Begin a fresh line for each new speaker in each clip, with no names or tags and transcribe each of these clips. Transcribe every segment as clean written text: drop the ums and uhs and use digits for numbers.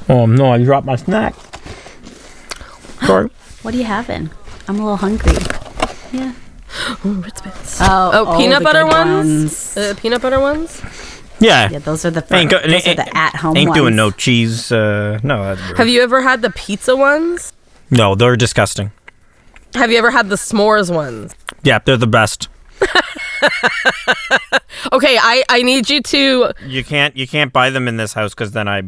Oh no, I dropped my snack. Sorry.
What are you having? I'm a little hungry. Yeah.
Ooh, Ritz Bits.
Oh,
peanut
the
butter
good
ones? Peanut butter ones?
Yeah.
Yeah, those are the
Ain't
those are the at-home ones.
Ain't doing no cheese. No, that's rude.
Have you ever had the pizza ones?
No, they're disgusting.
Have you ever had the s'mores ones?
Yeah, they're the best.
Okay, I need you to...
You can't buy them in this house because then I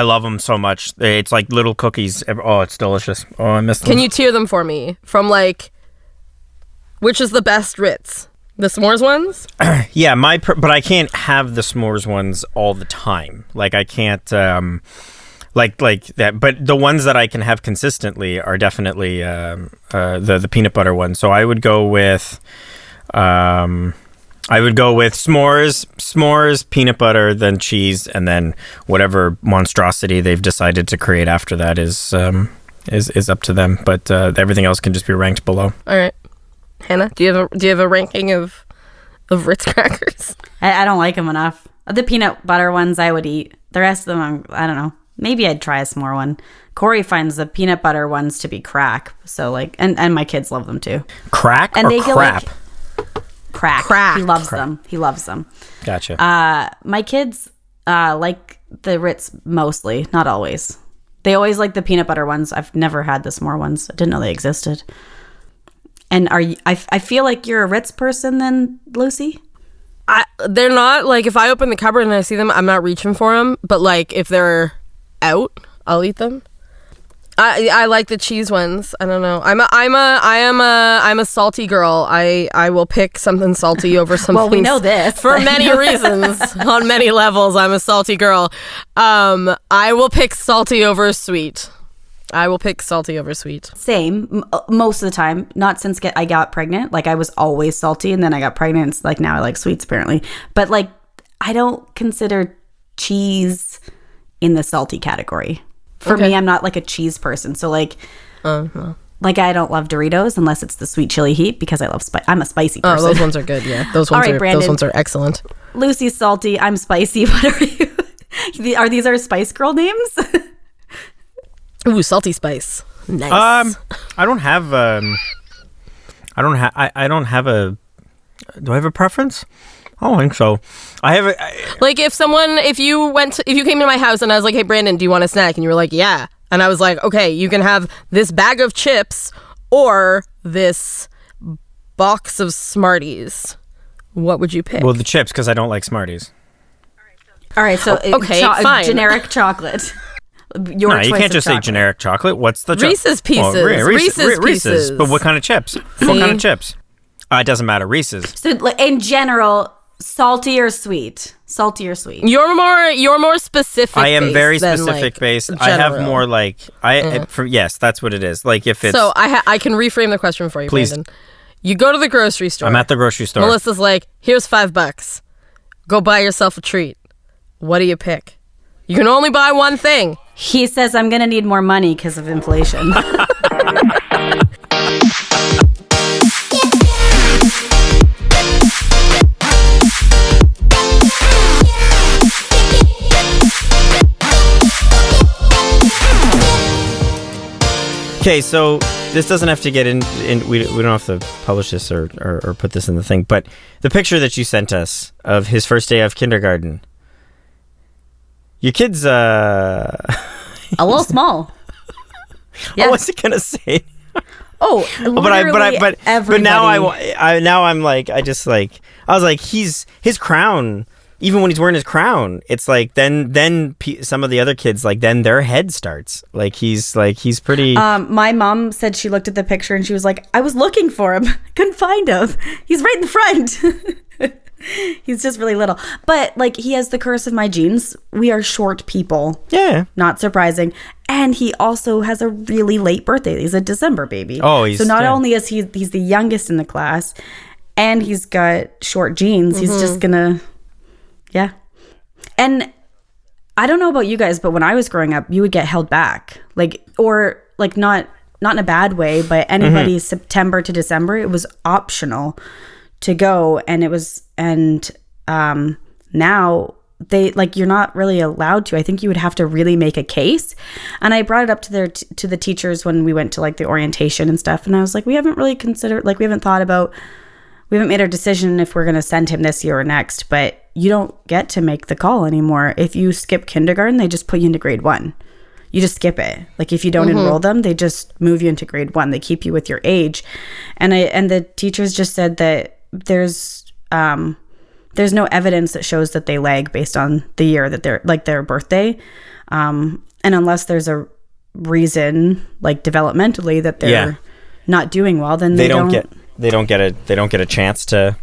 love them so much. It's like little cookies. Oh, it's delicious. Oh, I miss them.
Can you tier them for me? From like... Which is the best Ritz? The s'mores ones?
Yeah, but I can't have the s'mores ones all the time. Like I can't like that. But the ones that I can have consistently are definitely the peanut butter ones. So I would go with s'mores, peanut butter, then cheese, and then whatever monstrosity they've decided to create after that is up to them. But everything else can just be ranked below.
All right. Hannah, do you have a ranking of Ritz crackers?
I don't like them enough. The peanut butter ones I would eat. The rest of them, I don't know. Maybe I'd try a s'more one. Corey finds the peanut butter ones to be crack. So like, and my kids love them too.
Crack
and
or
they
crap?
Crack. He loves them. He loves them.
Gotcha.
My kids like the Ritz mostly, not always. They always like the peanut butter ones. I've never had the s'more ones. I didn't know they existed. And I feel like you're a Ritz person then, Lucy?
They're not, like, if I open the cupboard and I see them, I'm not reaching for them. But, like, if they're out, I'll eat them. I like the cheese ones. I don't know. I'm a salty girl. I will pick something salty over something.
Well, we know this.
For many reasons. On many levels, I'm a salty girl. I will pick salty over sweet. I will pick salty over sweet.
Same, most of the time. Not since I got pregnant. Like, I was always salty, and then I got pregnant. It's like, now I like sweets, apparently. But, like, I don't consider cheese in the salty category. For me, I'm not, like, a cheese person. So, like, like, I don't love Doritos unless it's the sweet chili heat because I love I'm a spicy person.
Oh, those ones are good, yeah. Those ones,
Brandon,
those ones are excellent.
Lucy's salty. I'm spicy. What are you? Are these our Spice Girl names?
Ooh, salty spice. Nice.
I don't have do I have a preference? I don't think so. I have
like if you came to my house and I was like, hey Brandon, do you want a snack? And you were like, yeah. And I was like, okay, you can have this bag of chips or this box of Smarties. What would you pick?
Well, the chips, because I don't like Smarties.
All right, so
fine.
Generic chocolate.
You can't just say generic chocolate. What's the
Reese's Pieces?
Well,
Reese's
Pieces. But what kind of chips?
See?
What kind of chips? It doesn't matter. Reese's.
So in general, salty or sweet? Salty or sweet?
You're more specific.
I am very
than,
specific
like,
based.
general.
I have more like yes, that's what it is. Like if it's
so I can reframe the question for you,
please.
Brandon. You go to the grocery store.
I'm at the grocery store.
Melissa's like, here's $5. Go buy yourself a treat. What do you pick? You can only buy one thing.
He says, I'm going to need more money because of inflation.
Okay, so this doesn't have to get in we don't have to publish this or put this in the thing, but the picture that you sent us of his first day of kindergarten. Your kid's
a little small.
Yeah. I wasn't gonna say.
Oh,
but now I'm like I was like his crown. Even when he's wearing his crown, it's like then some of the other kids then their head starts he's pretty.
My mom said she looked at the picture and she was like, I was looking for him, couldn't find him. He's right in the front. He's just really little, but he has the curse of my genes. We are short people.
Yeah,
not surprising. And he also has a really late birthday. He's a December baby.
Oh,
so not only is he's the youngest in the class, and he's got short genes. Mm-hmm. He's just gonna, yeah. And I don't know about you guys, but when I was growing up, you would get held back, not in a bad way, but anybody September to December, it was optional to go, and it was, and now they like you're not really allowed to. I think you would have to really make a case. And I brought it up to the teachers when we went to like the orientation and stuff, and I was like, we haven't really considered, like we haven't made our decision if we're going to send him this year or next, but you don't get to make the call anymore. If you skip kindergarten, they just put you into grade 1. You just skip it. Like if you don't enroll them, they just move you into grade 1. They keep you with your age. And the teachers just said that there's no evidence that shows that they lag based on the year that they're like their birthday. And unless there's a reason like developmentally that they're not doing well, then they don't get
a chance to,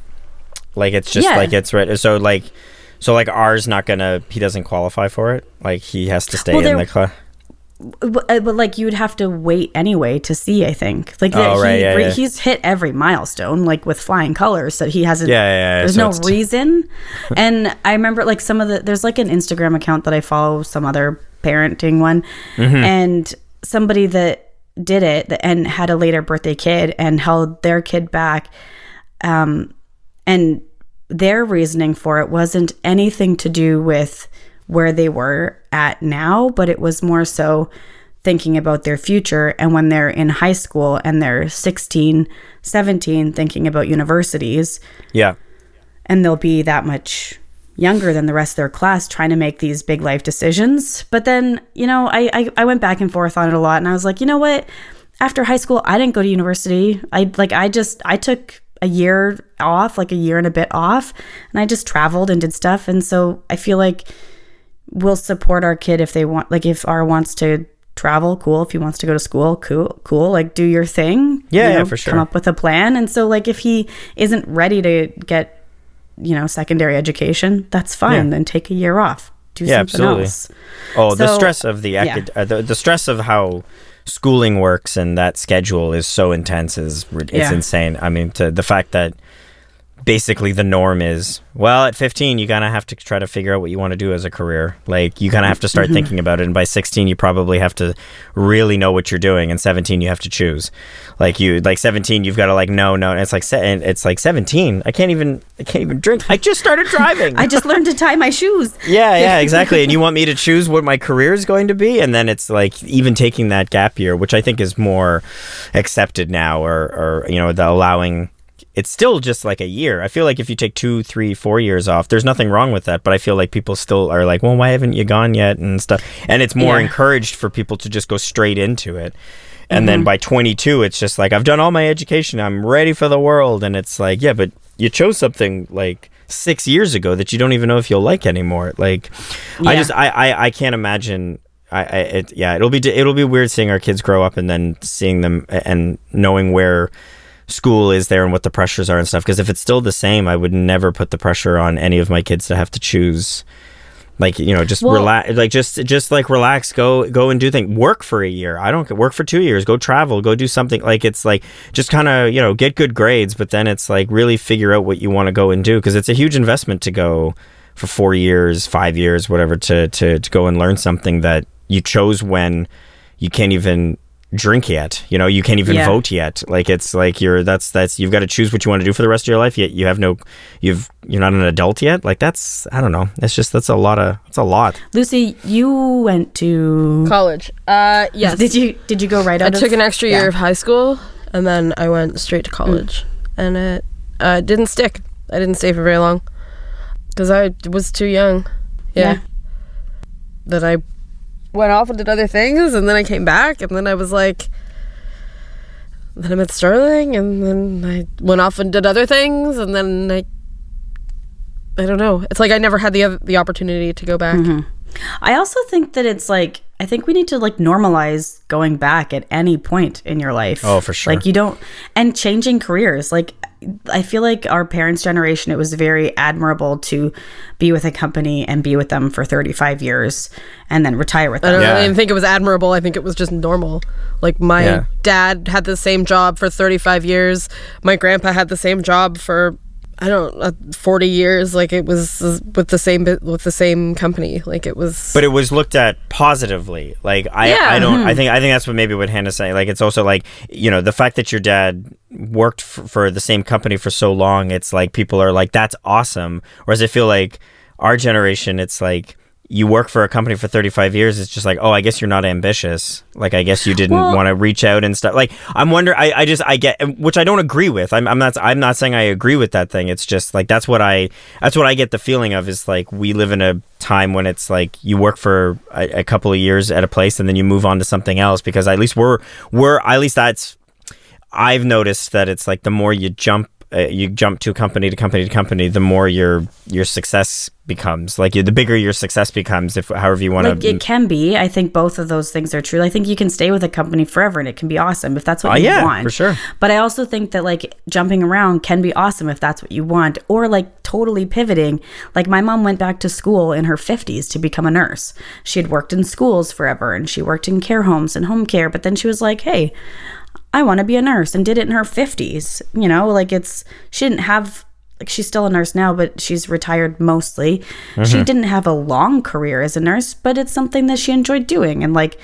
like, it's just like it's right. So like ours he doesn't qualify for it. Like he has to stay in the class.
But like you would have to wait anyway to see, I think. Like he's hit every milestone like with flying colors, so he hasn't there's so no reason. And I remember like there's like an Instagram account that I follow, some other parenting one, and somebody that did it and had a later birthday kid and held their kid back, and their reasoning for it wasn't anything to do with where they were at now, but it was more so thinking about their future, and when they're in high school and they're 16, 17, thinking about universities. Yeah. And they'll be that much younger than the rest of their class trying to make these big life decisions. But then, I went back and forth on it a lot, and I was like, you know what? After high school, I didn't go to university. I took a year off, like a year and a bit off, and I just traveled and did stuff. And so I feel like we'll support our kid if they want, like if R wants to travel, cool. If he wants to go to school, cool. Like do your thing.
Yeah, for sure.
Come up with a plan. And so like if he isn't ready to get, secondary education, that's fine. Then take a year off. Do something else.
Oh, the stress of the stress of how schooling works and that schedule is so intense it's insane. I mean, to the fact that basically the norm is, well, at 15 you kind of have to try to figure out what you want to do as a career. Like you kind of have to start thinking about it, and by 16 you probably have to really know what you're doing, and 17 you have to choose. Like 17 you've got to like no, and it's like 17 I can't even drink. I just started driving.
I just learned to tie my shoes.
Yeah, exactly. And you want me to choose what my career is going to be? And then it's like even taking that gap year, which I think is more accepted now, or the allowing. It's still just like a year. I feel like if you take 2, 3, 4 years off, there's nothing wrong with that. But I feel like people still are like, well, why haven't you gone yet and stuff? And it's more encouraged for people to just go straight into it. And then by 22, it's just like, I've done all my education. I'm ready for the world. And it's like, yeah, but you chose something like 6 years ago that you don't even know if you'll like anymore. Like, I can't imagine. It'll be weird seeing our kids grow up and then seeing them and knowing where school is there and what the pressures are and stuff, because if it's still the same, I would never put the pressure on any of my kids to have to choose, like, relax, like just like relax, go and do things, work for a year, work for 2 years, go travel, go do something. Like it's like just kind of get good grades, but then it's like really figure out what you want to go and do, because it's a huge investment to go for 4 years, 5 years, whatever, to go and learn something that you chose when you can't even drink yet, you can't even vote yet. Like it's like you've got to choose what you want to do for the rest of your life, yet you're not an adult yet. Like that's, I don't know, that's a lot.
Lucy, you went to
college. Yes.
Did you go right out?
I took an extra year of high school, and then I went straight to college, and it didn't stick. I didn't stay for very long because I was too young. That I went off and did other things, and then I came back, and then I was like, then I met Sterling, and then I went off and did other things, and then I don't know. It's like I never had the opportunity to go back.
I also think that it's like, I think we need to like normalize going back at any point in your life.
Oh, for sure.
Like and changing careers. Like I feel like our parents' generation, it was very admirable to be with a company and be with them for 35 years and then retire with them.
I don't even think it was admirable. I think it was just normal. Like my dad had the same job for 35 years. My grandpa had the same job for 40 years. Like it was with the same company. Like it was,
but it was looked at positively. Like I think that's what Hannah's saying. Like it's also like, the fact that your dad worked for the same company for so long, it's like people are like, that's awesome. Whereas I feel like our generation, it's like you work for a company for 35 years. It's just like, oh, I guess you're not ambitious. Like, I guess you didn't want to reach out and stuff. Like, I'm wondering, I get, which I don't agree with. I'm not saying I agree with that thing. It's just like, that's what I get the feeling of, is like, we live in a time when it's like you work for a couple of years at a place and then you move on to something else, because at least I've noticed that it's like the more you jump to company to company to company, the more your success becomes. Like, the bigger your success becomes, if however you want to.
It can be. I think both of those things are true. I think you can stay with a company forever and it can be awesome if that's what you want.
For sure.
But I also think that like jumping around can be awesome if that's what you want, or like totally pivoting. Like, my mom went back to school in her 50s to become a nurse. She had worked in schools forever and she worked in care homes and home care, but then she was like, hey, I want to be a nurse, and did it in her 50s. You know, like, she didn't have, like, she's still a nurse now, but she's retired mostly. Mm-hmm. She didn't have a long career as a nurse, but it's something that she enjoyed doing. And like,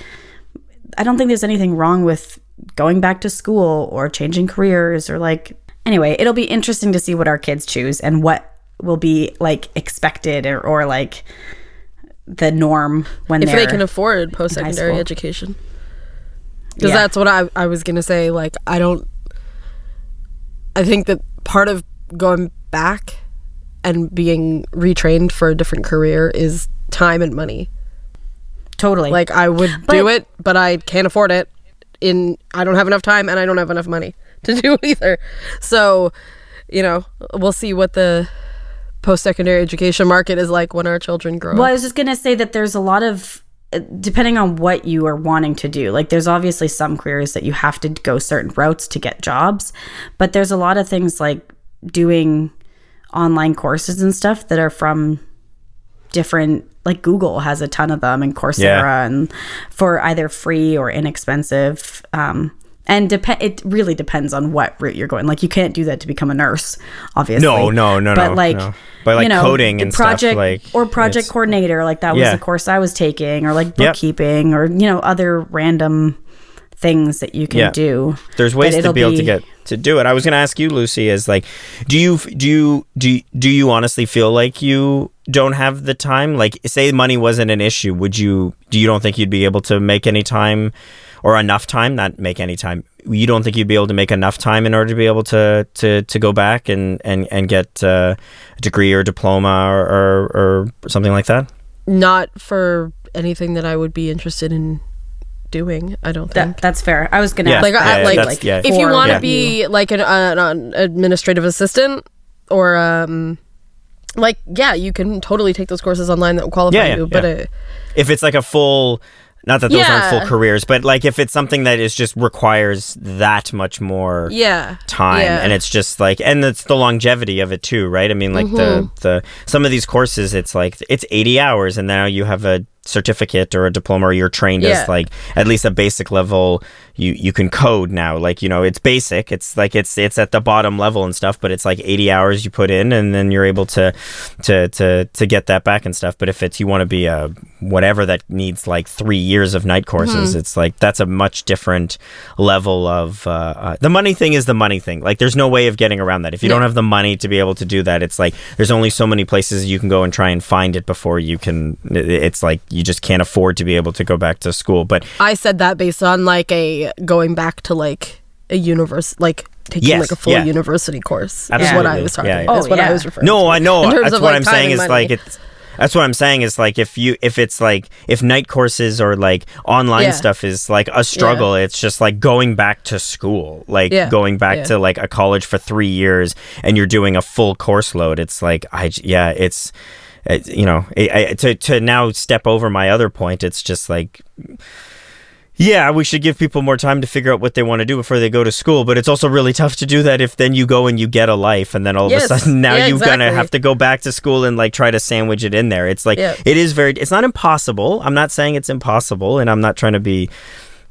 I don't think there's anything wrong with going back to school or changing careers, or like, anyway, it'll be interesting to see what our kids choose and what will be like expected or like the norm when
if they can afford post-secondary education. Because that's what I was going to say. Like, I think that part of going back and being retrained for a different career is time and money.
Totally.
Like, I would do it, but I can't afford it. I don't have enough time and I don't have enough money to do it either. So, you know, we'll see what the post-secondary education market is like when our children grow up.
Well, I was just going to say that there's a lot of, depending on what you are wanting to do, like, there's obviously some careers that you have to go certain routes to get jobs, but there's a lot of things like doing online courses and stuff that are from different, like Google has a ton of them, and Coursera, and for either free or inexpensive. And it really depends on what route you're going. Like, you can't do that to become a nurse, obviously.
No.
But like,
But like,
you know,
coding and
project,
stuff, like,
or project coordinator, like that was the course I was taking, or like bookkeeping, or, you know, other random things that you can do.
There's ways to be able to get to do it. I was going to ask you, Lucy, is like, do you honestly feel like you don't have the time? Like, say money wasn't an issue, you don't think you'd be able to make any time, or enough time, not make any time. You don't think you'd be able to make enough time in order to be able to go back and get a degree or diploma or something like that?
Not for anything that I would be interested in doing, I don't think.
That's fair. I was going to ask.
If you want to be like an administrative assistant, or you can totally take those courses online that will qualify you. But
if it's like a full... Not that those aren't full careers, but like, if it's something that is just requires that much more time, and it's just like, and it's the longevity of it too, right? I mean, like, the some of these courses, it's like, it's 80 hours and now you have a certificate or a diploma, or you're trained as like at least a basic level. You can code now, like, you know, it's basic, it's like it's at the bottom level and stuff, but it's like 80 hours you put in, and then you're able to get that back and stuff. But if it's, you want to be a whatever that needs like 3 years of night courses, it's like, that's a much different level of the money thing is the money thing. Like, there's no way of getting around that. If you don't have the money to be able to do that, it's like, there's only so many places you can go and try and find it before you can. It's like, you just can't afford to be able to go back to school. But
I said that based on like going back to like a like taking like a full university course.
Absolutely.
Is what I was talking about. That's what I was referring to.
No, I know. That's what I'm saying is
money.
like, it's... That's what I'm saying is like, if it's like, if night courses or like online stuff is like a struggle, it's just like going back to school, like going back to like a college for 3 years and you're doing a full course load. It's like, it's you know, to now step over my other point, it's just like, yeah, we should give people more time to figure out what they want to do before they go to school. But it's also really tough to do that if then you go and you get a life, and then all of a sudden now you're gonna have to go back to school and like try to sandwich it in there. It's like, it is it's not impossible. I'm not saying it's impossible, and I'm not trying to be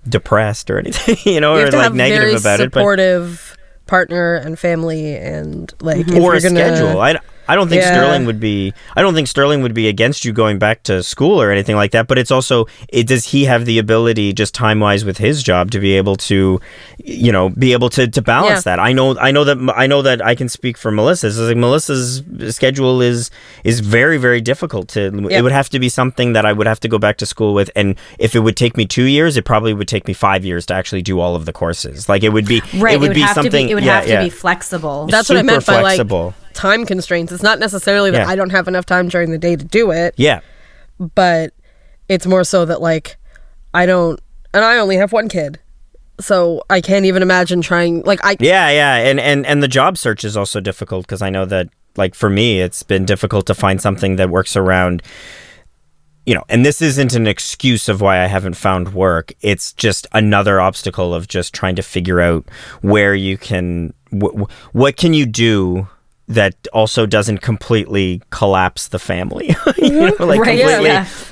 depressed or anything, you know, or like negative about it. But
supportive partner and family, and like,
or a schedule. I don't think
Yeah.
Sterling would be. I don't think Sterling would be against you going back to school or anything like that. But it's also, does he have the ability, just time wise, with his job, to be able to, be able to balance that? I know that I can speak for Melissa. It's like Melissa's schedule is very, very difficult to. It would have to be something that I would have to go back to school with, and if it would take me 2 years, it probably would take me 5 years to actually do all of the courses. Like it would be.
Right.
It would be
have
something.
To be, it would have to be flexible.
That's what I
Super
meant by
flexible.
like time constraints. It's not necessarily that I don't have enough time during the day to do it.
Yeah.
But it's more so that like I don't, and I only have one kid, so I can't even imagine trying
and the job search is also difficult, because I know that, like, for me, it's been difficult to find something that works around, and this isn't an excuse of why I haven't found work. It's just another obstacle of just trying to figure out where you can, what can you do that also doesn't completely collapse the family,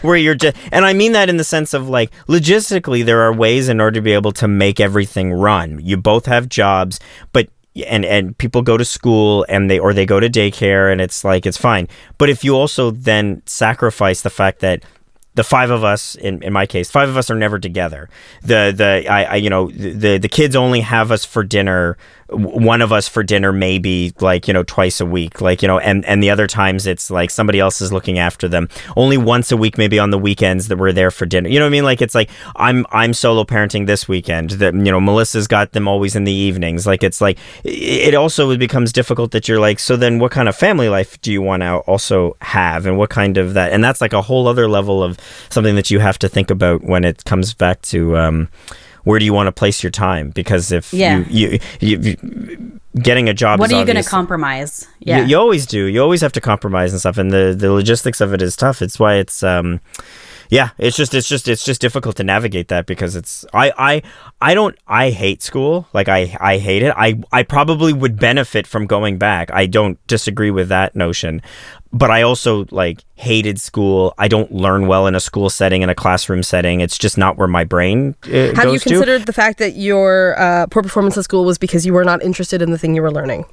where you're just, and I mean that in the sense of, like, logistically, there are ways in order to be able to make everything run. You both have jobs, but and people go to school and they go to daycare, and it's like, it's fine. But if you also then sacrifice the fact that the five of us, in my case, five of us are never together. The kids only have us for dinner. One of us for dinner, maybe, like, twice a week, like, and the other times it's like somebody else is looking after them. Only once a week, maybe on the weekends, that we're there for dinner. You know what I mean? Like, it's like I'm solo parenting this weekend. That Melissa's got them always in the evenings. Like, it's like it also becomes difficult that you're like, so then what kind of family life do you want to also have, and what kind of that? And that's like a whole other level of something that you have to think about when it comes back to. Where do you want to place your time? Because if you getting a job,
what
is
are you going to
obvious.
compromise? Yeah,
You always do. You always have to compromise and stuff, and the logistics of it is tough. It's why it's it's just difficult to navigate that, because it's I hate school. Like, I hate it. I probably would benefit from going back. I don't disagree with that notion. But I also, like, hated school. I don't learn well in a school setting, in a classroom setting. It's just not where my brain goes to.
Have you considered the fact that your poor performance at school was because you were not interested in the thing you were learning?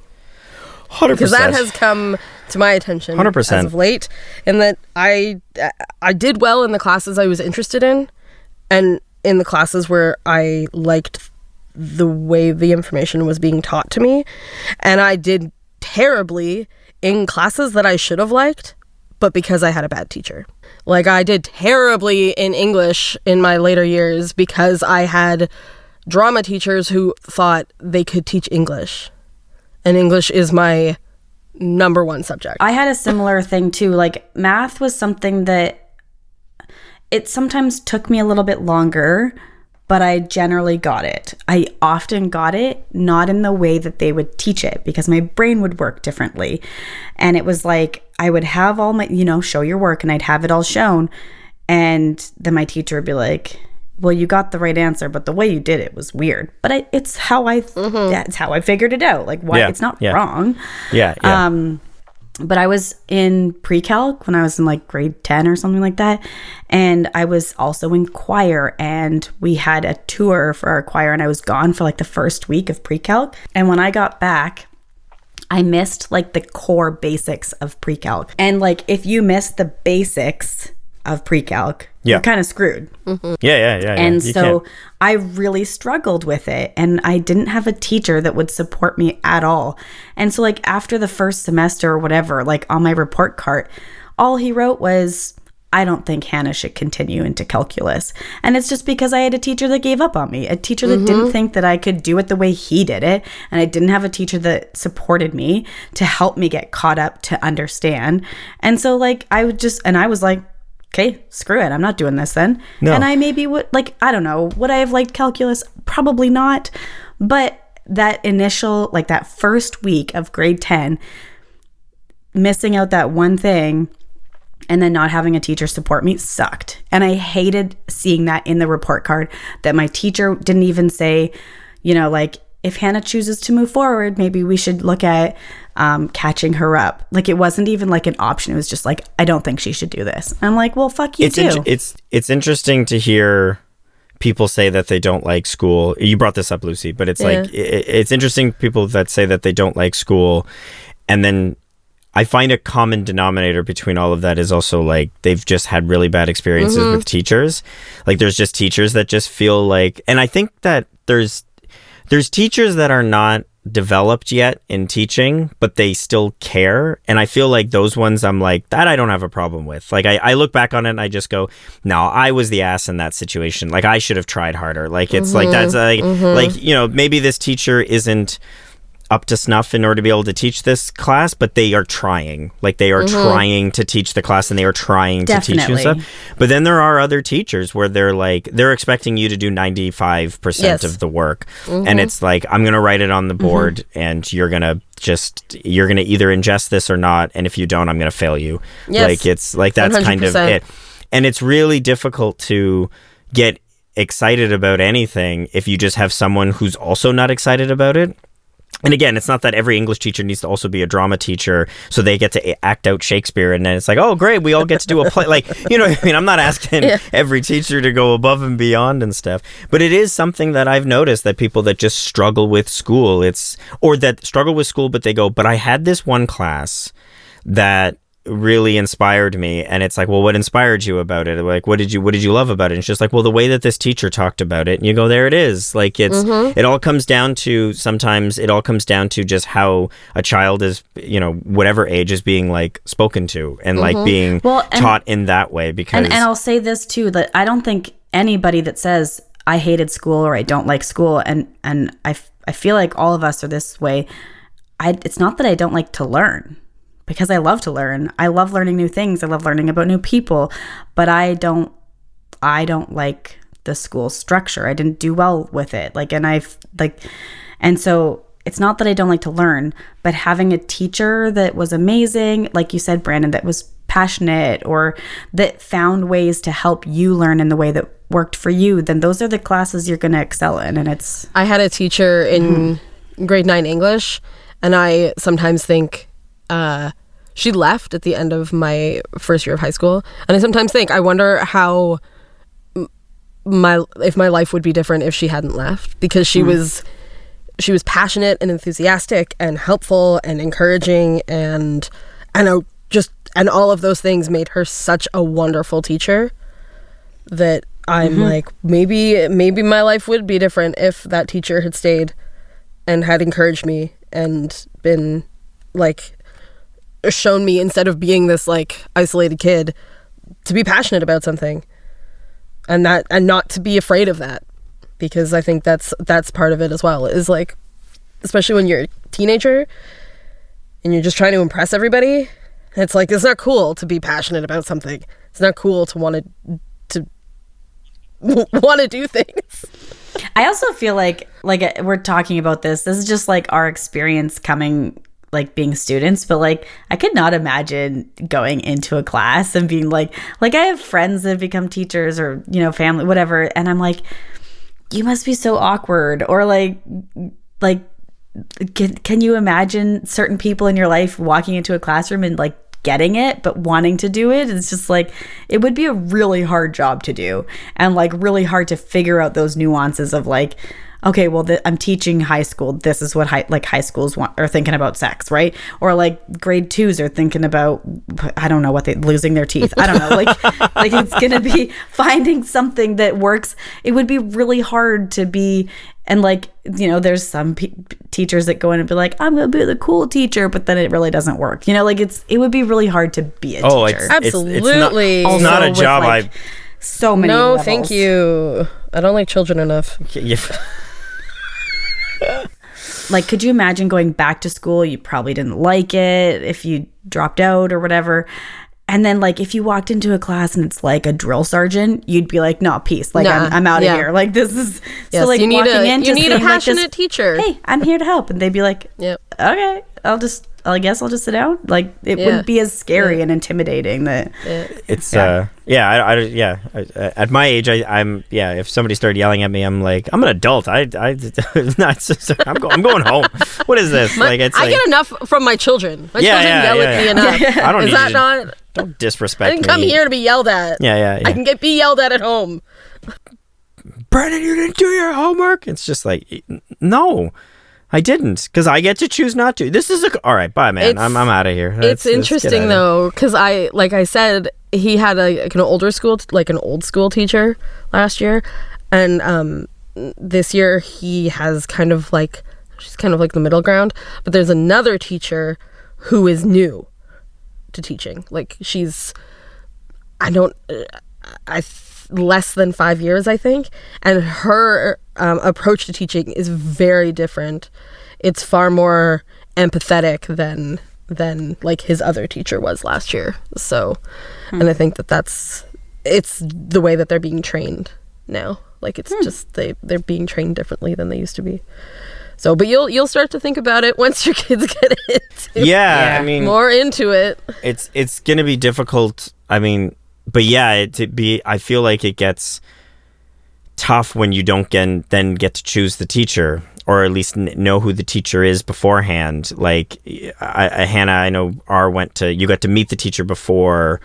100%.
Because that has come to my attention
100%.
as of late, and that I did well in the classes I was interested in, and in the classes where I liked the way the information was being taught to me, and I did terribly in classes that I should have liked, but because I had a bad teacher. Like, I did terribly in English in my later years because I had drama teachers who thought they could teach English. And English is my number one subject.
I had a similar thing too. Like, math was something that it sometimes took me a little bit longer, but I generally got it. I often got it, not in the way that they would teach it, because my brain would work differently. And it was like, I would have all my, show your work, and I'd have it all shown. And then my teacher would be like, well, you got the right answer, but the way you did it was weird. But it's how that's how I figured it out. Like, why? It's not wrong.
Yeah.
But I was in pre-calc when I was in like grade 10 or something like that. And I was also in choir, and we had a tour for our choir, and I was gone for like the first week of pre-calc. And when I got back, I missed like the core basics of pre-calc. And like, if you miss the basics of pre-calc, you're kind of screwed.
Yeah.
And
You
so
can't.
I really struggled with it, and I didn't have a teacher that would support me at all. And so, like, after the first semester or whatever, like on my report card, all he wrote was, I don't think Hannah should continue into calculus. And it's just because I had a teacher that gave up on me, a teacher that didn't think that I could do it the way he did it. And I didn't have a teacher that supported me to help me get caught up to understand. And so, like, I was like, okay, screw it. I'm not doing this then.
No.
And I maybe would, like, I don't know, would I have liked calculus? Probably not. But that initial, like, that first week of grade 10, missing out that one thing and then not having a teacher support me sucked. And I hated seeing that in the report card, that my teacher didn't even say, like, if Hannah chooses to move forward, maybe we should look at catching her up. Like, it wasn't even like an option. It was just like, I don't think she should do this. I'm like, well, fuck you too.
It's interesting to hear people say that they don't like school. You brought this up, Lucy, but it's like, it's interesting, people that say that they don't like school, and then I find a common denominator between all of that is also like they've just had really bad experiences with teachers. Like there's just teachers that just feel like, and I think that there's teachers that are not developed yet in teaching, but they still care. And I feel like those ones I'm like, that I don't have a problem with. Like I look back on it and I just go, no, I was the ass in that situation. Like I should have tried harder. Like it's like that's like, you know, maybe this teacher isn't up to snuff in order to be able to teach this class, but they are trying. Like they are trying to teach the class and they are trying to teach you stuff. But then there are other teachers where they're like, they're expecting you to do 95% of the work. And it's like, I'm going to write it on the board and you're going to either ingest this or not. And if you don't, I'm going to fail you. Like it's like, that's 100%. Kind of it. And it's really difficult to get excited about anything if you just have someone who's also not excited about it. And again, it's not that every English teacher needs to also be a drama teacher so they get to act out Shakespeare and then it's like, oh, great, we all get to do a play. Like, you know what I mean? I'm not asking every teacher to go above and beyond and stuff. But it is something that I've noticed that people that just struggle with school, but they go, but I had this one class that really inspired me, and it's like, well, what inspired you about it? Like, what did you love about it? And it's just like, well, the way that this teacher talked about it, and you go, there it is. Like it all comes down to just how a child is, you know, whatever age is being like spoken to and like being taught in that way. Because
and I'll say this too, that I don't think anybody that says I hated school or I don't like school, and I feel like all of us are this way. It's not that I don't like to learn, because I love to learn. I love learning new things. I love learning about new people, but I don't like the school structure. I didn't do well with it. And so it's not that I don't like to learn, but having a teacher that was amazing, like you said, Brandon, that was passionate or that found ways to help you learn in the way that worked for you, then those are the classes you're going to excel in. And
I had a teacher in grade 9 English, and I sometimes think, she left at the end of my first year of high school, and I sometimes think, I wonder how if my life would be different if she hadn't left, because she was passionate and enthusiastic and helpful and encouraging, and all of those things made her such a wonderful teacher that I'm like, maybe my life would be different if that teacher had stayed and had encouraged me and been like, shown me, instead of being this like isolated kid, to be passionate about something and not to be afraid of that, because I think that's part of it as well, is like, especially when you're a teenager and you're just trying to impress everybody, it's like, it's not cool to be passionate about something. It's not cool to want to do things.
I also feel like we're talking about this is just like our experience coming, like being students, but like I could not imagine going into a class and being like I have friends that have become teachers or, you know, family, whatever, and I'm like, you must be so awkward, or like can you imagine certain people in your life walking into a classroom and like getting it but wanting to do it? It's just like, it would be a really hard job to do, and like really hard to figure out those nuances of like, okay, well, I'm teaching high school. This is what high schools are thinking about sex, right? Or like grade 2s are thinking about, I don't know what losing their teeth. I don't know. Like it's gonna be finding something that works. It would be really hard to be, and like, you know, there's some teachers that go in and be like, I'm gonna be the cool teacher, but then it really doesn't work. You know, like it would be really hard to be a teacher.
Absolutely.
It's not a job.
Like, so many.
No,
levels.
Thank you. I don't like children enough.
Like, could you imagine going back to school? You probably didn't like it if you dropped out or whatever. And then, like, if you walked into a class and it's like a drill sergeant, you'd be like, no, peace. Like, I'm out of here. Like, this is...
Yes,
so, like,
you need
you
need a passionate teacher.
Hey, I'm here to help. And they'd be like,
yep.
Okay, I guess I'll just sit down. Like, it wouldn't be as scary and intimidating. That
it's at my age, I'm if somebody started yelling at me, I'm like, I'm an adult. I'm going home. What is this?
I get enough from my children. My children yell at me enough.
I don't.
Is that not?
Don't disrespect me.
I didn't come here to be yelled at.
Yeah.
I can be yelled at home.
Brandon, you didn't do your homework. It's just like, no. I didn't, because I get to choose not to. This is all right. Bye, man. I'm out of here.
It's interesting though, because like I said, he had an old school teacher last year, and this year he has she's kind of like the middle ground. But there's another teacher who is new to teaching. Like she's, less than 5 years, I think, and her approach to teaching is very different. It's far more empathetic than like his other teacher was last year. So, and I think it's the way that they're being trained now. Like it's just they're being trained differently than they used to be. So, but you'll start to think about it once your kids get into
I mean,
more into it.
It's gonna be difficult. I mean, but yeah, I feel like it gets tough when you don't then get to choose the teacher, or at least know who the teacher is beforehand. Like Hannah, I know you got to meet the teacher before,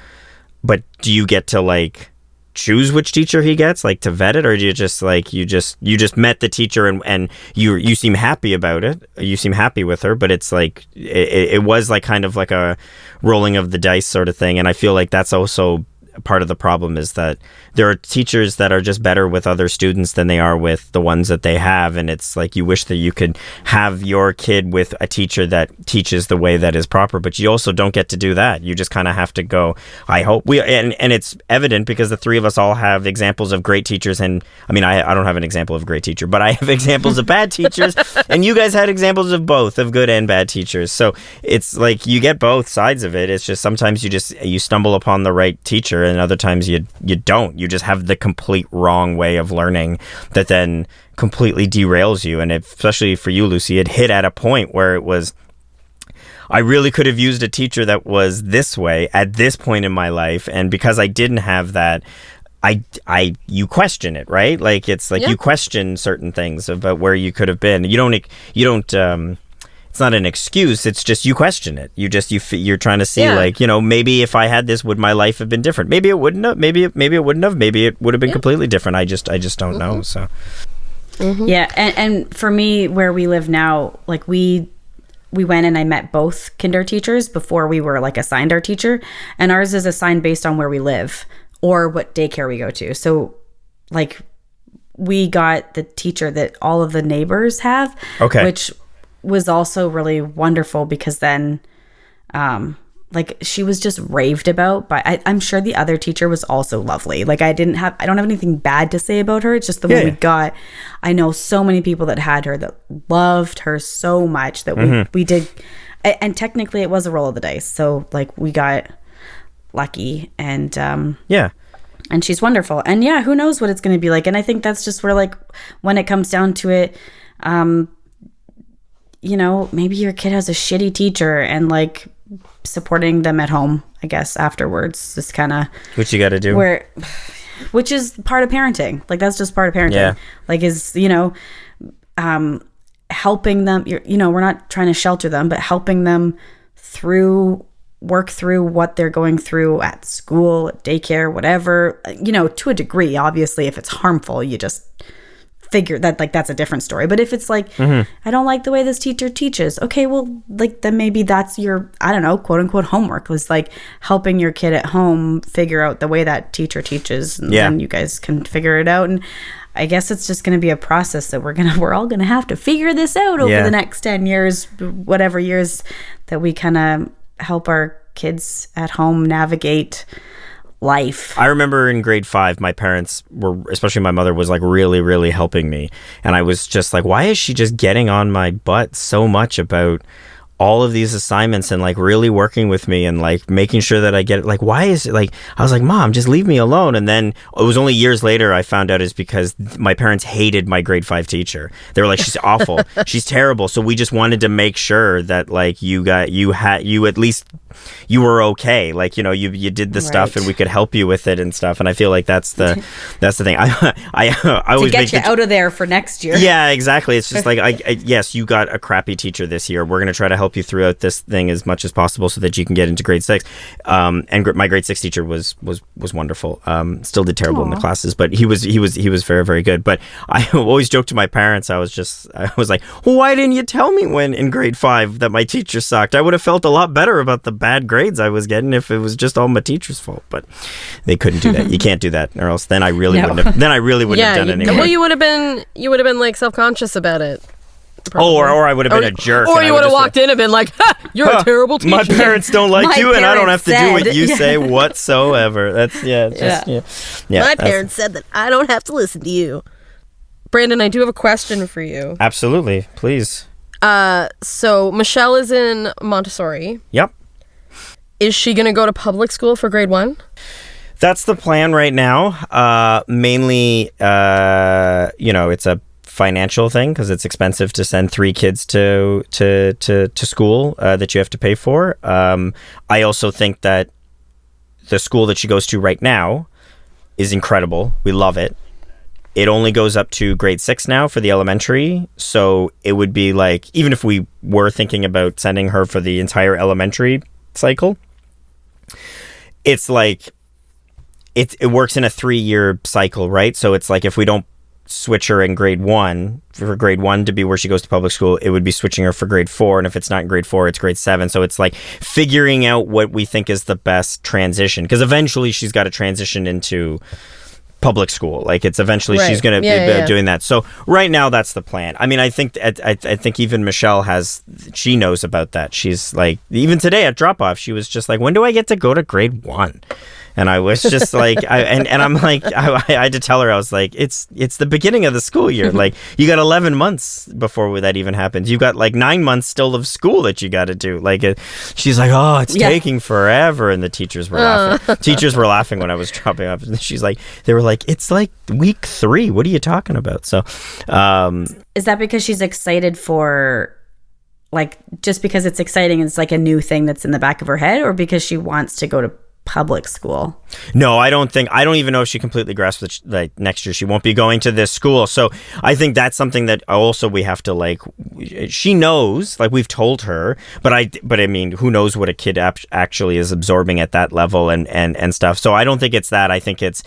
but do you get to like choose which teacher he gets, like to vet it, or do you just like you just met the teacher and you seem happy about it, you seem happy with her, but it's like it was like kind of like a rolling of the dice sort of thing. And I feel like that's also part of the problem, is that there are teachers that are just better with other students than they are with the ones that they have, and it's like you wish that you could have your kid with a teacher that teaches the way that is proper, but you also don't get to do that. You just kind of have to go, I hope and it's evident because the three of us all have examples of great teachers, and I mean I don't have an example of a great teacher, but I have examples of bad teachers, and you guys had examples of both, of good and bad teachers. So it's like you get both sides of it. It's just sometimes you stumble upon the right teacher, and other times you don't. You just have the complete wrong way of learning that then completely derails you. And especially for you, Lucy, it hit at a point where it was, I really could have used a teacher that was this way at this point in my life, and because I didn't have that, you question it, right? Like it's like you question certain things about where you could have been. You don't it's not an excuse. It's just you question it. You're trying to see like, maybe if I had this, would my life have been different? Maybe it wouldn't have. Maybe it wouldn't have. Maybe it would have been completely different. I just don't know. So
yeah, and for me, where we live now, like we went and I met both kinder teachers before we were like assigned our teacher, and ours is assigned based on where we live or what daycare we go to. So like we got the teacher that all of the neighbors have, which was also really wonderful, because then like she was just raved about by I'm sure the other teacher was also lovely. Like I don't have anything bad to say about her. It's just the one we got. I know so many people that had her that loved her so much that we did, and technically it was a roll of the dice, so like we got lucky, and and she's wonderful, and who knows what it's going to be like. And I think that's just where, like, when it comes down to it, maybe your kid has a shitty teacher, and like supporting them at home, I guess, afterwards is kind of
what you got to do,
which is part of parenting. Like that's just part of parenting. Like is, helping them, we're not trying to shelter them, but helping them work through what they're going through at school, at daycare, whatever, to a degree. Obviously, if it's harmful, you just figure that, like, that's a different story. But if it's like, I don't like the way this teacher teaches, okay, well, like, then maybe that's your, I don't know, quote unquote homework, was like helping your kid at home figure out the way that teacher teaches, and then you guys can figure it out. And I guess it's just going to be a process that we're all going to have to figure this out over the next 10 years, whatever years that we kind of help our kids at home navigate life.
I remember in grade 5, my parents were, especially my mother, was like really, really helping me. And I was just like, why is she just getting on my butt so much about all of these assignments and like really working with me and like making sure that I get it? Like, why is it like, I was like, Mom, just leave me alone. And then it was only years later I found out it's because my parents hated my grade 5 teacher. They were like, she's awful. She's terrible. So we just wanted to make sure that like you at least you were okay. Like, you know, you did the stuff and we could help you with it and stuff. And I feel like that's the thing. I always
to get you out of there for next year.
Yeah, exactly. It's just like, yes, you got a crappy teacher this year. We're going to try to help you throughout this thing as much as possible so that you can get into grade 6. And my grade 6 teacher was wonderful. Still did terrible in the classes, but he was very, very good. But I always joke to my parents. I was like, well, why didn't you tell me when in grade 5 that my teacher sucked? I would have felt a lot better about the bad grades I was getting if it was just all my teacher's fault. But they couldn't do that. You can't do that, or else then I really wouldn't have. Then I really wouldn't have done it anyway.
Well, you would have been like self-conscious about it.
Probably. Or I would have been a jerk.
Or you would have walked in and been like, you're a terrible teacher.
My parents don't like you, and I don't have to do what you say whatsoever. That's,
My parents said that I don't have to listen to you. Brandon, I do have a question for you.
Absolutely. Please.
So Michelle is in Montessori.
Yep.
Is she going to go to public school for grade 1?
That's the plan right now. Mainly, it's a financial thing because it's expensive to send 3 kids to school that you have to pay for. I also think that the school that she goes to right now is incredible. We love it. It only goes up to grade 6 now for the elementary. So it would be like, even if we were thinking about sending her for the entire elementary cycle, it's like, it works in a 3-year cycle, right? So it's like, if we don't switch her in grade 1 for grade 1 to be where she goes to public school, it would be switching her for grade 4, and if it's not in grade 4, it's grade 7. So it's like figuring out what we think is the best transition, because eventually she's got to transition into public school. Like, it's eventually she's going to be doing that. So right now that's the plan. I mean, I think even Michelle she knows about that. She's like, even today at drop off, she was just like, when do I get to go to grade 1? And I was just like, I'm like, I had to tell her, I was like, it's the beginning of the school year. Like, you got 11 months before that even happens. You got like 9 months still of school that you got to do. Like, she's like, oh, it's taking forever. And the teachers were laughing. Teachers were laughing when I was dropping off. And they were like, it's like week 3. What are you talking about? So,
is that because she's excited for, like, just because it's exciting, it's like a new thing that's in the back of her head, or because she wants to go to public school?
No, I don't even know if she completely grasps that like next year she won't be going to this school. So I think that's something that also we have to, like, she knows, like, we've told her, but I mean, who knows what a kid actually is absorbing at that level and stuff. So I don't think it's that. I think it's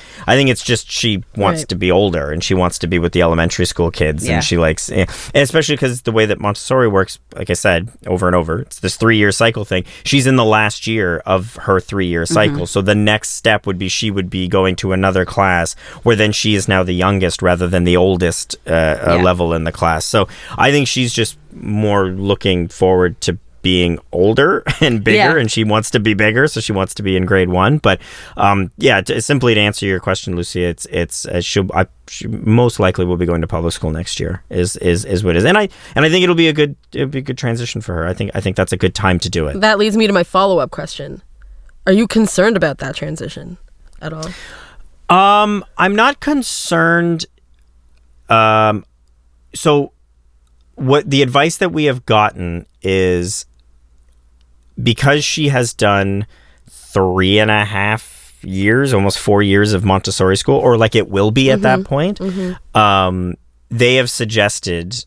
just she wants to be older, and she wants to be with the elementary school kids, and she likes, and especially because the way that Montessori works, like I said over and over, it's this 3-year cycle thing. She's in the last year of her 3-year cycle. So the next step would be she would be going to another class where then she is now the youngest rather than the oldest level in the class. So I think she's just more looking forward to being older and bigger, and she wants to be bigger, so she wants to be in grade 1. But simply to answer your question, Lucy, she most likely will be going to public school next year. Is what it is, and I think it'll be a good transition for her. I think that's a good time to do it.
That leads me to my follow-up question. Are you concerned about that transition at all?
I'm not concerned. So what the advice that we have gotten is, because she has done 3.5 years, almost 4 years of Montessori school, or like it will be at that point, they have suggested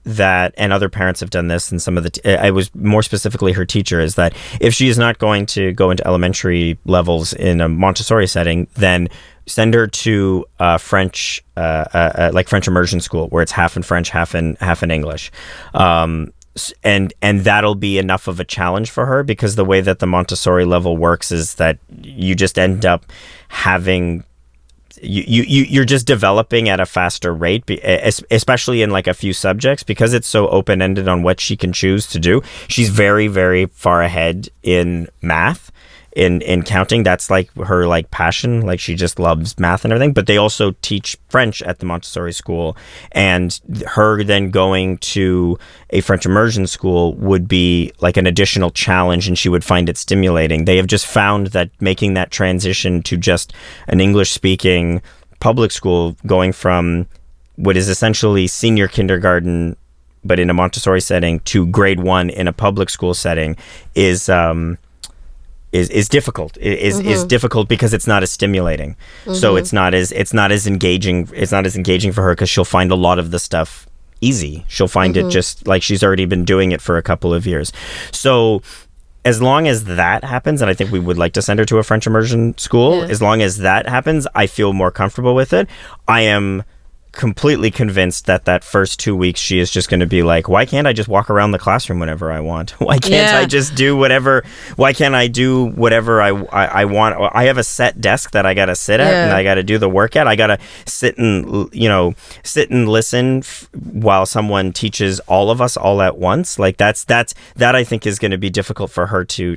that, and other parents have done this, and some of I was more specifically her teacher, is that if she is not going to go into elementary levels in a Montessori setting, then send her to French, like French immersion school, where it's half in French, half in English. And that'll be enough of a challenge for her, because the way that the Montessori level works is that you just end up having, you're just developing at a faster rate, especially in like a few subjects, because it's so open-ended on what she can choose to do. She's very, very far ahead in math, in counting. That's like her like passion. Like, she just loves math and everything. But they also teach French at the Montessori school, and her then going to a French immersion school would be like an additional challenge, and she would find it stimulating. They have just found that making that transition to just an English speaking public school, going from what is essentially senior kindergarten but in a Montessori setting to grade 1 in a public school setting, is is difficult. Is difficult because it's not as stimulating. So it's not as engaging. It's not as engaging for her because she'll find a lot of the stuff easy. She'll find it just like she's already been doing it for a couple of years. So as long as that happens, and I think we would like to send her to a French immersion school, as long as that happens, I feel more comfortable with it. I am completely convinced that first 2 weeks she is just going to be like, why can't I just walk around the classroom whenever I want? Why can't I just do whatever? Why can't I do whatever I want? I have a set desk that I got to sit at and I got to do the work at. I got to sit and listen while someone teaches all of us all at once. Like that I think is going to be difficult for her to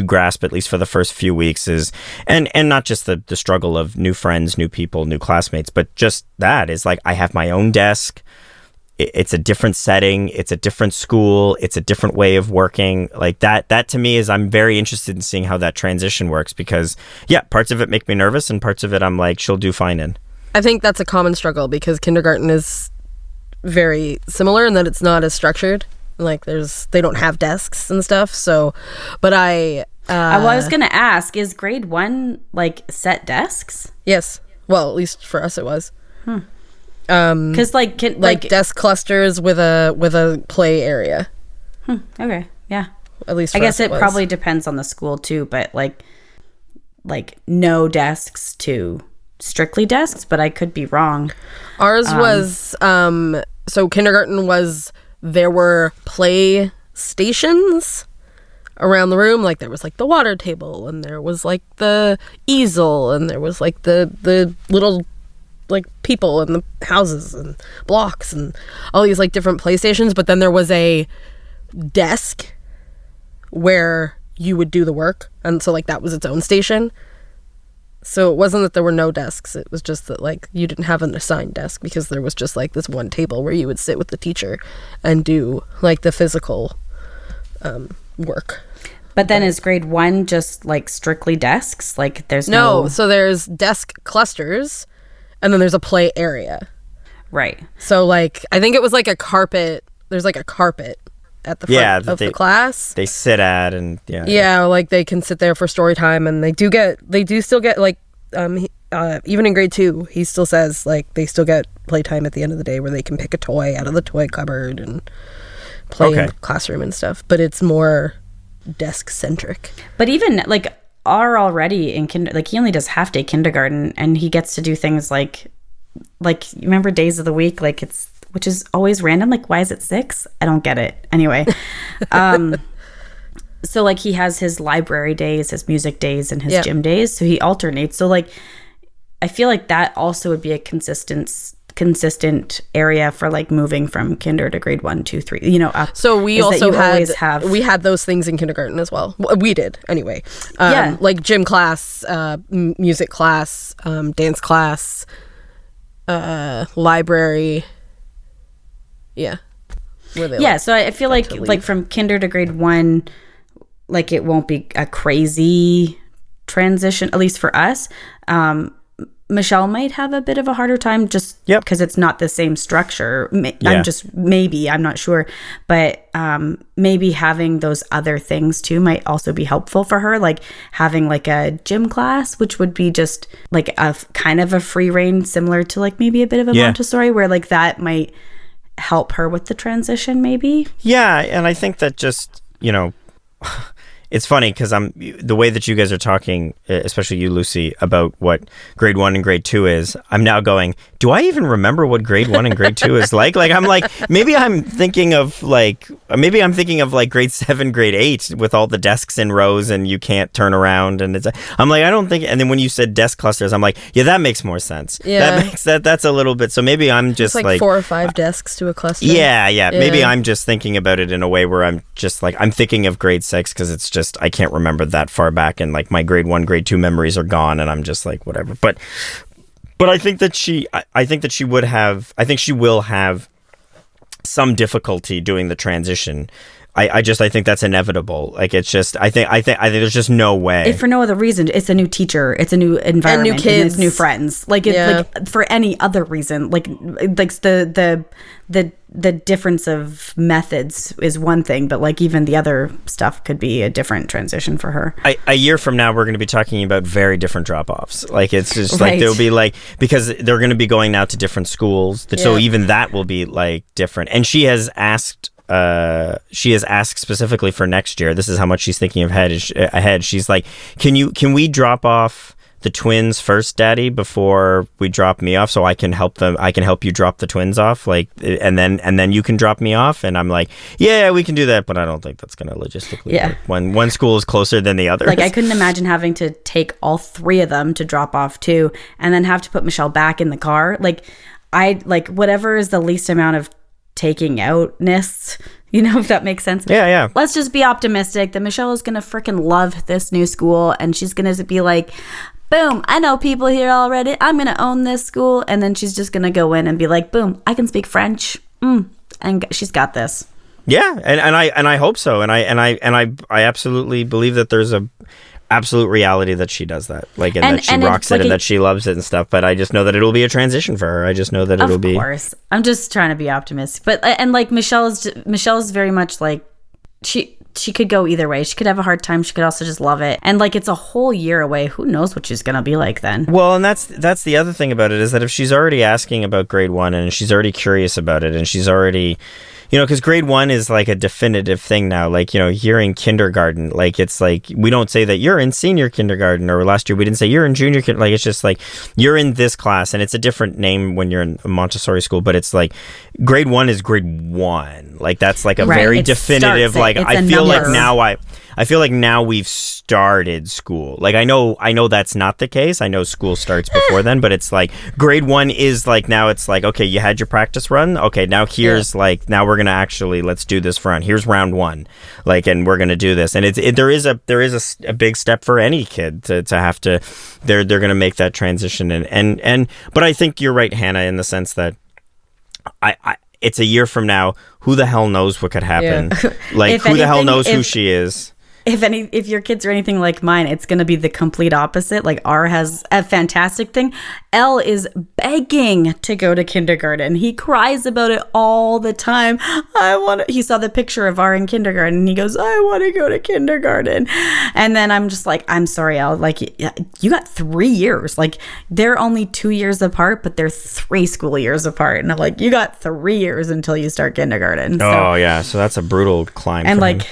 grasp, at least for the first few weeks, is and not just the struggle of new friends, new people, new classmates, but just that is like, I have my own desk. It's a different setting. It's a different school. It's a different way of working. Like that to me is, I'm very interested in seeing how that transition works, because parts of it make me nervous and parts of it I'm like, she'll do fine in.
I think that's a common struggle because kindergarten is very similar in that it's not as structured. Like they don't have desks and stuff. So, but I
was going to ask, is grade 1 like set desks?
Yes. Well, at least for us it was.
Because like
desk clusters with a play area.
Okay, yeah.
At least for
I guess
us
it probably depends on the school too, but like no desks to strictly desks, but I could be wrong.
Ours was so kindergarten was, there were play stations around the room. Like there was like the water table, and there was like the easel, and there was like the little like people and the houses and blocks and all these like different playstations. But then there was a desk where you would do the work, and so like that was its own station. So it wasn't that there were no desks, it was just that like you didn't have an assigned desk, because there was just like this one table where you would sit with the teacher and do like the physical work.
But then is grade 1 just like strictly desks? Like there's
no, so there's desk clusters, and then there's a play area.
Right.
So like I think it was like a carpet. There's like a carpet at the front of the class.
They sit at, and
like they can sit there for story time, and they do still get like even in grade 2 he still says like they still get playtime at the end of the day where they can pick a toy out of the toy cupboard and play in the classroom and stuff, but it's more desk centric.
But even like already in like he only does half day kindergarten, and he gets to do things like you remember days of the week, like it's, which is always random, like why is it 6? I don't get it anyway. So like he has his library days, his music days, and his gym days, so he alternates. So like I feel like that also would be a consistent area for like moving from kinder to grade 1, 2, 3, up.
So we also we had those things in kindergarten as well. We did anyway. Like gym class, music class, dance class, library. Yeah.
So I feel like from kinder to grade 1, like it won't be a crazy transition, at least for us. Michelle might have a bit of a harder time just because it's not the same structure. I'm not sure. But maybe having those other things too might also be helpful for her. Like having like a gym class, which would be just like a kind of a free reign, similar to like maybe a bit of a Montessori, where like that might help her with the transition maybe.
Yeah, and I think that just, it's funny because the way that you guys are talking, especially you, Lucy, about what grade 1 and grade 2 is, I'm now going, do I even remember what grade 1 and grade 2 is like? Like, I'm like, maybe I'm thinking of like grade 7, grade 8 with all the desks in rows and you can't turn around. And I'm like, I don't think, and then when you said desk clusters, I'm like, yeah, that makes more sense.
Yeah.
That's a little bit, so maybe I'm just
like 4 or 5 desks to a cluster.
Yeah. Maybe I'm just thinking about it in a way where I'm just like, I'm thinking of grade 6 because it's just, I can't remember that far back, and like my grade 1, grade 2 memories are gone, and I'm just like, whatever. But I think that she will have some difficulty doing the transition I think that's inevitable. Like it's just I think there's just no way.
If for no other reason, it's a new teacher, it's a new environment,
and new kids,
and it's new friends. Like like for any other reason, like the difference of methods is one thing, but like even the other stuff could be a different transition for her.
A year from now, we're going to be talking about very different drop-offs. Like it's just
Right.
like there'll be like, because they're going to be going now to different schools, so even that will be like different. And she has asked specifically for next year. This is how much she's thinking ahead. She's like, can we drop off the twins first, Daddy, before we drop me off, so I can help you drop the twins off, like, and then you can drop me off. And I'm like, yeah, we can do that, but I don't think that's gonna logistically work when one school is closer than the other.
Like I couldn't imagine having to take all three of them to drop off too, and then have to put Michelle back in the car. Like I like whatever is the least amount of taking outness, if that makes sense.
Yeah.
Let's just be optimistic that Michelle is gonna freaking love this new school, and she's gonna be like, boom, I know people here already, I'm gonna own this school. And then she's just gonna go in and be like, boom, I can speak French, and she's got this.
Yeah, and I hope so, and I absolutely believe that there's a absolute reality that she does that, like, and that she rocks it, and that she loves it and stuff. But I just know that it'll be a transition for her. I just know that it'll be.
Of course, I'm just trying to be optimistic. But and like Michelle's very much like she could go either way. She could have a hard time. She could also just love it. And like it's a whole year away. Who knows what she's gonna be like then?
Well, and that's the other thing about it, is that if she's already asking about grade 1 and she's already curious about it, and she's already, because grade 1 is like a definitive thing now. Like, you're in kindergarten. Like, it's like, we don't say that you're in senior kindergarten, or last year we didn't say you're in junior kindergarten. Like, it's just like, you're in this class, and it's a different name when you're in a Montessori school, but it's like, grade 1 is grade 1. Like, that's like a very definitive, like, I feel like now we've started school. Like, I know that's not the case. I know school starts before then, but it's like grade 1 is like, now it's like, okay, you had your practice run. Okay, now here's like, now we're going to actually, let's do this round. Here's round 1. Like, and we're going to do this. And there is a big step for any kid to have to, they're going to make that transition. But I think you're right, Hannah, in the sense that it's a year from now. Who the hell knows what could happen? Yeah. Like, who the hell knows who she is?
If your kids are anything like mine, it's going to be the complete opposite. Like, R has a fantastic thing. L is begging to go to kindergarten. He cries about it all the time. He saw the picture of R in kindergarten, and he goes, I want to go to kindergarten. And then I'm just like, I'm sorry, L. Like, you got 3 years. Like, they're only 2 years apart, but they're 3 school years apart. And I'm like, you got 3 years until you start kindergarten.
So that's a brutal climb.
And like,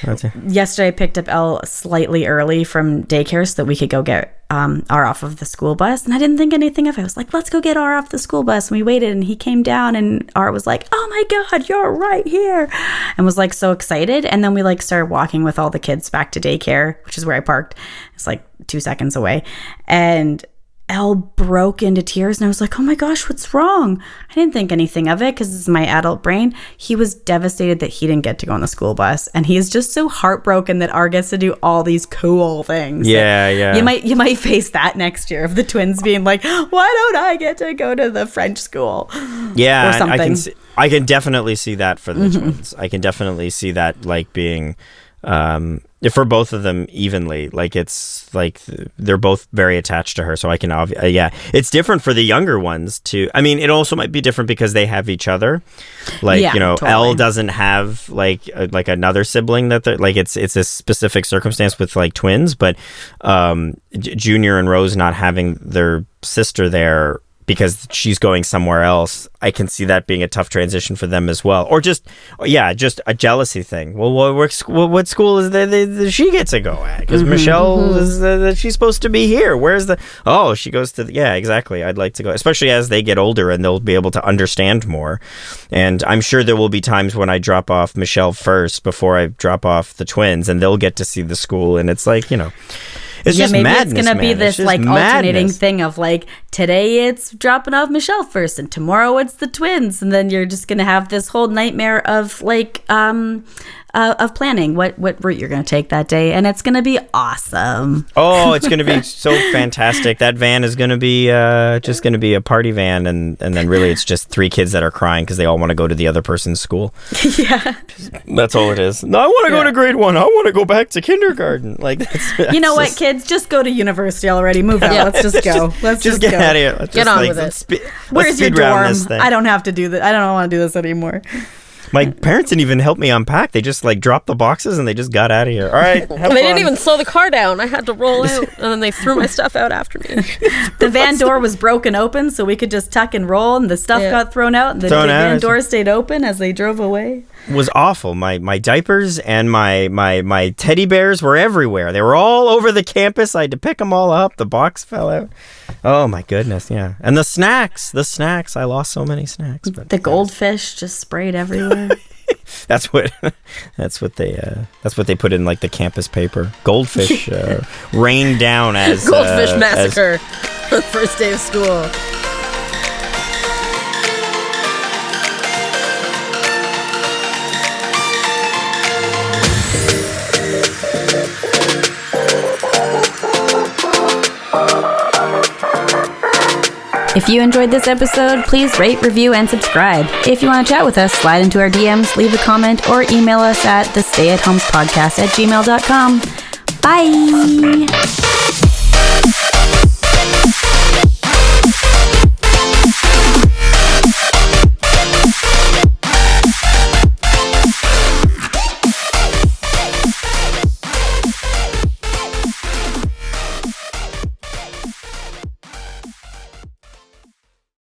yesterday I picked up L slightly early from daycare so that we could go get R off of the school bus, and I didn't think anything of it. I was like, let's go get R off the school bus, and we waited, and he came down, and R was like, oh my god, you're right here, and was like so excited. And then we like started walking with all the kids back to daycare, which is where I parked. It's like 2 seconds away, and Elle broke into tears, and I was like, oh my gosh, what's wrong? I didn't think anything of it because it's my adult brain. He was devastated that he didn't get to go on the school bus, and he is just so heartbroken that R gets to do all these cool things.
Yeah.
You might face that next year of the twins being like, why don't I get to go to the French school?
Yeah,
or something.
I can definitely see that for the twins. I can definitely see that, like, being for both of them evenly. Like, it's like they're both very attached to her, so I can it's different for the younger ones too. I mean, it also might be different because they have each other. Like, totally. Elle doesn't have like another sibling that like it's a specific circumstance with like twins, but Junior and Rose not having their sister there because she's going somewhere else, I can see that being a tough transition for them as well. Or just a jealousy thing. Well, what school is she gets to go at? Because Michelle is she's supposed to be here. Where's she goes to exactly. I'd like to go, especially as they get older and they'll be able to understand more. And I'm sure there will be times when I drop off Michelle first before I drop off the twins, and they'll get to see the school. And it's like, it's just
maybe
madness,
it's gonna be this like alternating
madness.
thing of like, today it's dropping off Michelle first, and tomorrow it's the twins, and then you're just gonna have this whole nightmare of like of planning what route you're going to take that day, and it's going to be awesome.
Oh, it's going to be so fantastic. That van is going to be just going to be a party van, and then really it's just 3 kids that are crying because they all want to go to the other person's school.
Yeah.
That's all it is. No, I want to go to grade 1. I want to go back to kindergarten. Like, that's
you know what, kids? Just go to university already. Move out.
Yeah.
Let's just go. Let's
just
go.
get out of here. Let's
Get
just,
on with it.
Where's your
speed round
dorm?
this thing.
I don't have to do that. I don't want to do this anymore.
My parents didn't even help me unpack. They just like dropped the boxes and they just got out of here. All right.
They didn't even slow the car down. I had to roll out, and then they threw my stuff out after me.
The van door was broken open, so we could just tuck and roll, and the stuff got thrown out, and the van door stayed open as they drove away.
Was awful. My diapers and my teddy bears were everywhere. They were all over the campus. I had to pick them all up. The box fell out. Oh my goodness, yeah. And the snacks. I lost so many snacks. But
the goldfish just sprayed everywhere.
that's what they put in like the campus paper. Goldfish rained down as
Goldfish massacre. First day of school.
If you enjoyed this episode, please rate, review, and subscribe. If you want to chat with us, slide into our DMs, leave a comment, or email us at thestayathomespodcast@gmail.com. Bye!